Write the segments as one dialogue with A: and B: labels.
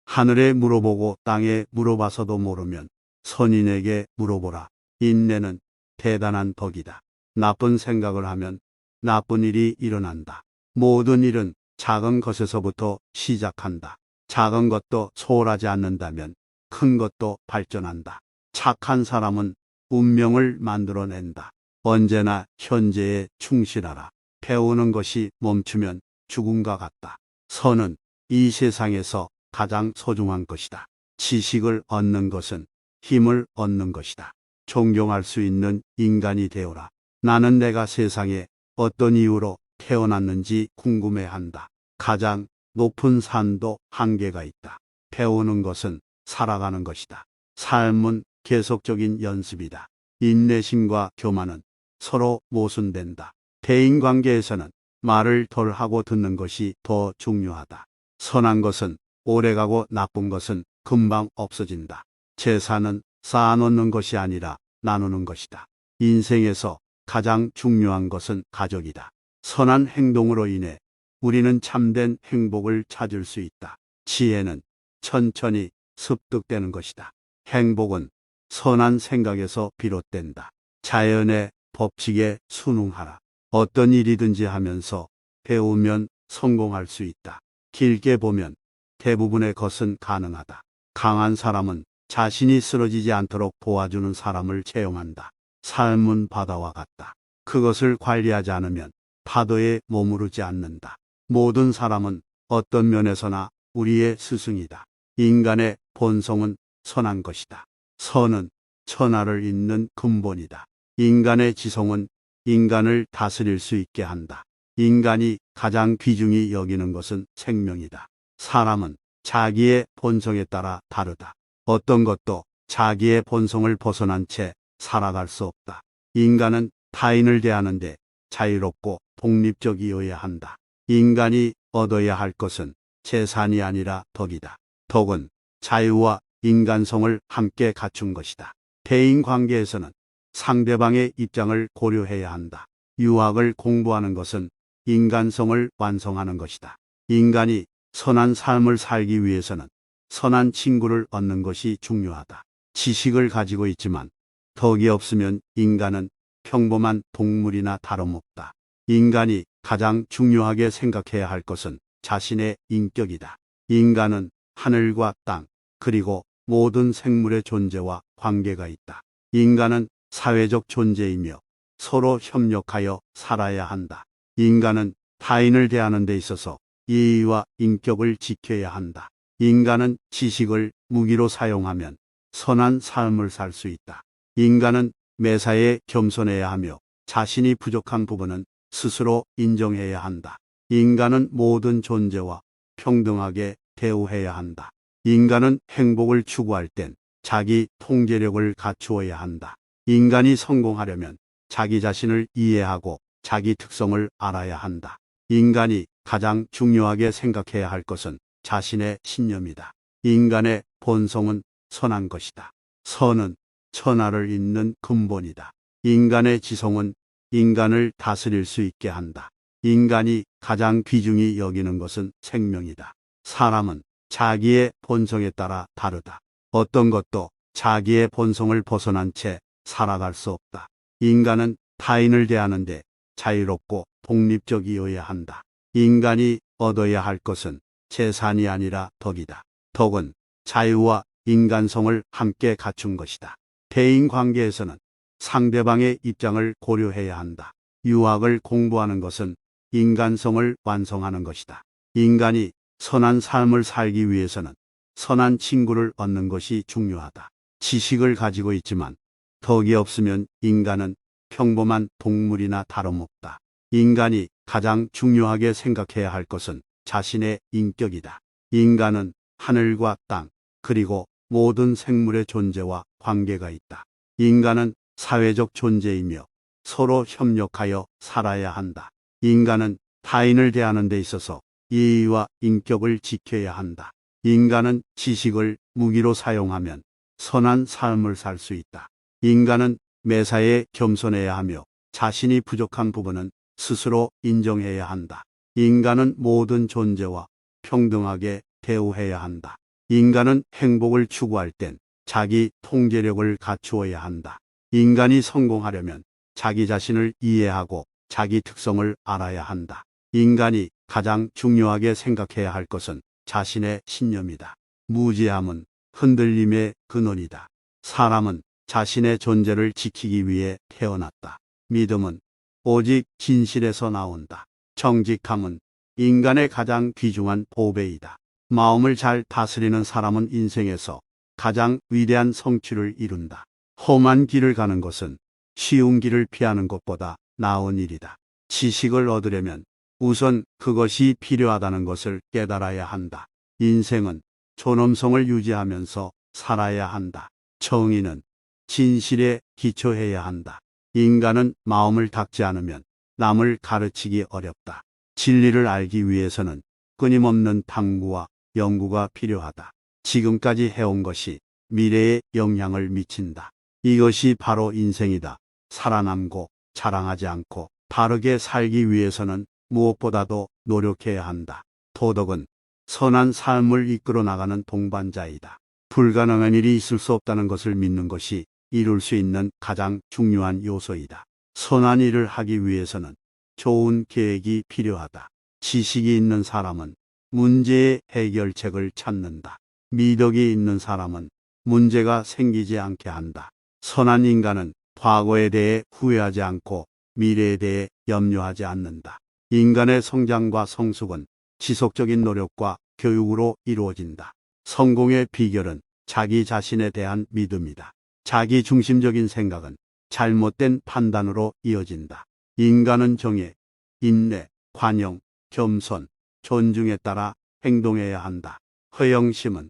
A: 하늘에 물어보고 땅에 물어봐서도 모르면 선인에게 물어보라. 인내는 대단한 덕이다. 나쁜 생각을 하면 나쁜 일이 일어난다. 모든 일은 작은 것에서부터 시작한다. 작은 것도 소홀하지 않는다면 큰 것도 발전한다. 착한 사람은 운명을 만들어낸다. 언제나 현재에 충실하라. 배우는 것이 멈추면 죽음과 같다. 선은 이 세상에서 가장 소중한 것이다. 지식을 얻는 것은 힘을 얻는 것이다. 존경할 수 있는 인간이 되어라. 나는 내가 세상에 어떤 이유로 태어났는지 궁금해한다. 가장 높은 산도 한계가 있다. 배우는 것은 살아가는 것이다. 삶은 계속적인 연습이다. 인내심과 교만은 서로 모순된다. 대인관계에서는 말을 덜 하고 듣는 것이 더 중요하다. 선한 것은 오래가고 나쁜 것은 금방 없어진다. 재산은 쌓아놓는 것이 아니라 나누는 것이다. 인생에서 가장 중요한 것은 가족이다. 선한 행동으로 인해 우리는 참된 행복을 찾을 수 있다. 지혜는 천천히 습득되는 것이다. 행복은 선한 생각에서 비롯된다. 자연의 법칙에 순응하라. 어떤 일이든지 하면서 배우면 성공할 수 있다. 길게 보면 대부분의 것은 가능하다. 강한 사람은 자신이 쓰러지지 않도록 도와주는 사람을 채용한다. 삶은 바다와 같다. 그것을 관리하지 않으면 파도에 머무르지 않는다. 모든 사람은 어떤 면에서나 우리의 스승이다. 인간의 본성은 선한 것이다. 선은 천하를 잇는 근본이다. 인간의 지성은 인간을 다스릴 수 있게 한다. 인간이 가장 귀중히 여기는 것은 생명이다. 사람은 자기의 본성에 따라 다르다. 어떤 것도 자기의 본성을 벗어난 채 살아갈 수 없다. 인간은 타인을 대하는데 자유롭고 독립적이어야 한다. 인간이 얻어야 할 것은 재산이 아니라 덕이다. 덕은 자유와 인간성을 함께 갖춘 것이다. 대인 관계에서는 상대방의 입장을 고려해야 한다. 유학을 공부하는 것은 인간성을 완성하는 것이다. 인간이 선한 삶을 살기 위해서는 선한 친구를 얻는 것이 중요하다. 지식을 가지고 있지만 덕이 없으면 인간은 평범한 동물이나 다름없다. 인간이 가장 중요하게 생각해야 할 것은 자신의 인격이다. 인간은 하늘과 땅, 그리고 모든 생물의 존재와 관계가 있다. 인간은 사회적 존재이며 서로 협력하여 살아야 한다. 인간은 타인을 대하는 데 있어서 예의와 인격을 지켜야 한다. 인간은 지식을 무기로 사용하면 선한 삶을 살 수 있다. 인간은 매사에 겸손해야 하며 자신이 부족한 부분은 스스로 인정해야 한다. 인간은 모든 존재와 평등하게 대우해야 한다. 인간은 행복을 추구할 땐 자기 통제력을 갖추어야 한다. 인간이 성공하려면 자기 자신을 이해하고 자기 특성을 알아야 한다. 인간이 가장 중요하게 생각해야 할 것은 자신의 신념이다. 인간의 본성은 선한 것이다. 선은 천하를 잇는 근본이다. 인간의 지성은 인간을 다스릴 수 있게 한다. 인간이 가장 귀중히 여기는 것은 생명이다. 사람은 자기의 본성에 따라 다르다. 어떤 것도 자기의 본성을 벗어난 채 살아갈 수 없다. 인간은 타인을 대하는데 자유롭고 독립적이어야 한다. 인간이 얻어야 할 것은 재산이 아니라 덕이다. 덕은 자유와 인간성을 함께 갖춘 것이다. 대인 관계에서는 상대방의 입장을 고려해야 한다. 유학을 공부하는 것은 인간성을 완성하는 것이다. 인간이 선한 삶을 살기 위해서는 선한 친구를 얻는 것이 중요하다. 지식을 가지고 있지만 덕이 없으면 인간은 평범한 동물이나 다름없다. 인간이 가장 중요하게 생각해야 할 것은 자신의 인격이다. 인간은 하늘과 땅, 그리고 모든 생물의 존재와 관계가 있다. 인간은 사회적 존재이며 서로 협력하여 살아야 한다. 인간은 타인을 대하는 데 있어서 예의와 인격을 지켜야 한다. 인간은 지식을 무기로 사용하면 선한 삶을 살 수 있다. 인간은 매사에 겸손해야 하며 자신이 부족한 부분은 스스로 인정해야 한다. 인간은 모든 존재와 평등하게 대우해야 한다. 인간은 행복을 추구할 땐 자기 통제력을 갖추어야 한다. 인간이 성공하려면 자기 자신을 이해하고 자기 특성을 알아야 한다. 인간이 가장 중요하게 생각해야 할 것은 자신의 신념이다. 무지함은 흔들림의 근원이다. 사람은 자신의 존재를 지키기 위해 태어났다. 믿음은 오직 진실에서 나온다. 정직함은 인간의 가장 귀중한 보배이다. 마음을 잘 다스리는 사람은 인생에서 가장 위대한 성취를 이룬다. 험한 길을 가는 것은 쉬운 길을 피하는 것보다 나은 일이다. 지식을 얻으려면 우선 그것이 필요하다는 것을 깨달아야 한다. 인생은 존엄성을 유지하면서 살아야 한다. 정의는 진실에 기초해야 한다. 인간은 마음을 닫지 않으면 남을 가르치기 어렵다. 진리를 알기 위해서는 끊임없는 탐구와 연구가 필요하다. 지금까지 해온 것이 미래에 영향을 미친다. 이것이 바로 인생이다. 살아남고 자랑하지 않고 바르게 살기 위해서는 무엇보다도 노력해야 한다. 도덕은 선한 삶을 이끌어 나가는 동반자이다. 불가능한 일이 있을 수 없다는 것을 믿는 것이 이룰 수 있는 가장 중요한 요소이다. 선한 일을 하기 위해서는 좋은 계획이 필요하다. 지식이 있는 사람은 문제의 해결책을 찾는다. 미덕이 있는 사람은 문제가 생기지 않게 한다. 선한 인간은 과거에 대해 후회하지 않고 미래에 대해 염려하지 않는다. 인간의 성장과 성숙은 지속적인 노력과 교육으로 이루어진다. 성공의 비결은 자기 자신에 대한 믿음이다. 자기 중심적인 생각은 잘못된 판단으로 이어진다. 인간은 정의, 인내, 관용, 겸손, 존중에 따라 행동해야 한다. 허영심은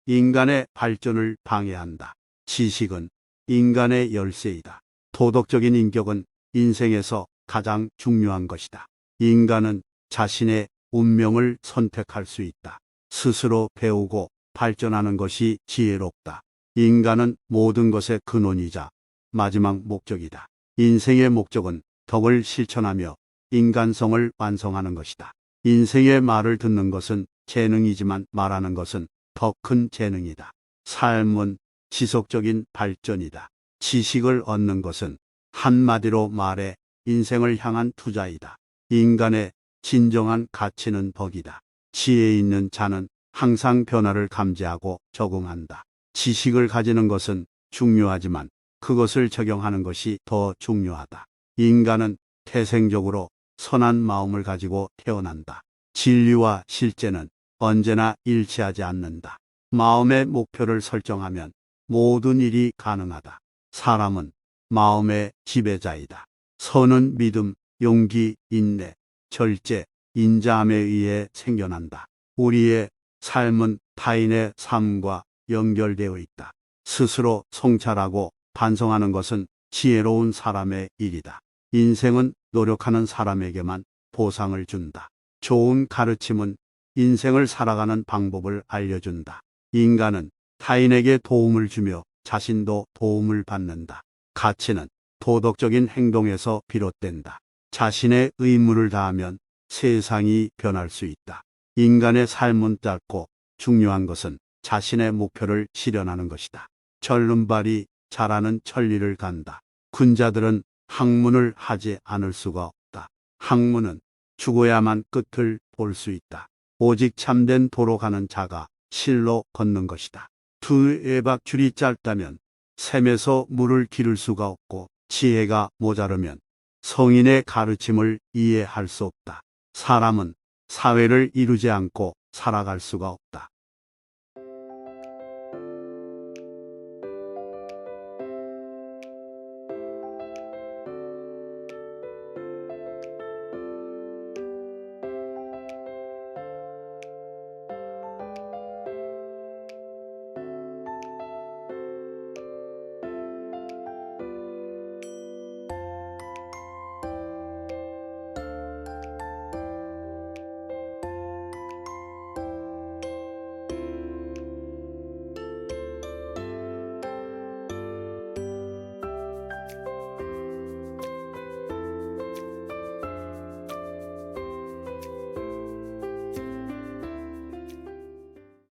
A: 인간의 발전을 방해한다. 지식은 인간의 열쇠이다. 도덕적인 인격은 인생에서 가장 중요한 것이다. 인간은 자신의 운명을 선택할 수 있다. 스스로 배우고 발전하는 것이 지혜롭다. 인간은 모든 것의 근원이자 마지막 목적이다. 인생의 목적은 덕을 실천하며 인간성을 완성하는 것이다. 인생의 말을 듣는 것은 재능이지만 말하는 것은 더 큰 재능이다. 삶은 지속적인 발전이다. 지식을 얻는 것은 한마디로 말해 인생을 향한 투자이다. 인간의 진정한 가치는 덕이다. 지혜 있는 자는 항상 변화를 감지하고 적응한다. 지식을 가지는 것은 중요하지만 그것을 적용하는 것이 더 중요하다. 인간은 태생적으로 선한 마음을 가지고 태어난다. 진리와 실제는 언제나 일치하지 않는다. 마음의 목표를 설정하면 모든 일이 가능하다. 사람은 마음의 지배자이다. 선은 믿음, 용기, 인내, 절제, 인자함에 의해 생겨난다. 우리의 삶은 타인의 삶과 연결되어 있다. 스스로 성찰하고 반성하는 것은 지혜로운 사람의 일이다. 인생은 노력하는 사람에게만 보상을 준다. 좋은 가르침은 인생을 살아가는 방법을 알려준다. 인간은 타인에게 도움을 주며 자신도 도움을 받는다. 가치는 도덕적인 행동에서 비롯된다. 자신의 의무를 다하면 세상이 변할 수 있다. 인간의 삶은 짧고 중요한 것은 자신의 목표를 실현하는 것이다. 절름발이 자라는 천리를 간다. 군자들은 학문을 하지 않을 수가 없다. 학문은 죽어야만 끝을 볼 수 있다. 오직 참된 도로 가는 자가 실로 걷는 것이다. 두 에박줄이 짧다면 샘에서 물을 기를 수가 없고 지혜가 모자르면 성인의 가르침을 이해할 수 없다. 사람은 사회를 이루지 않고 살아갈 수가 없다.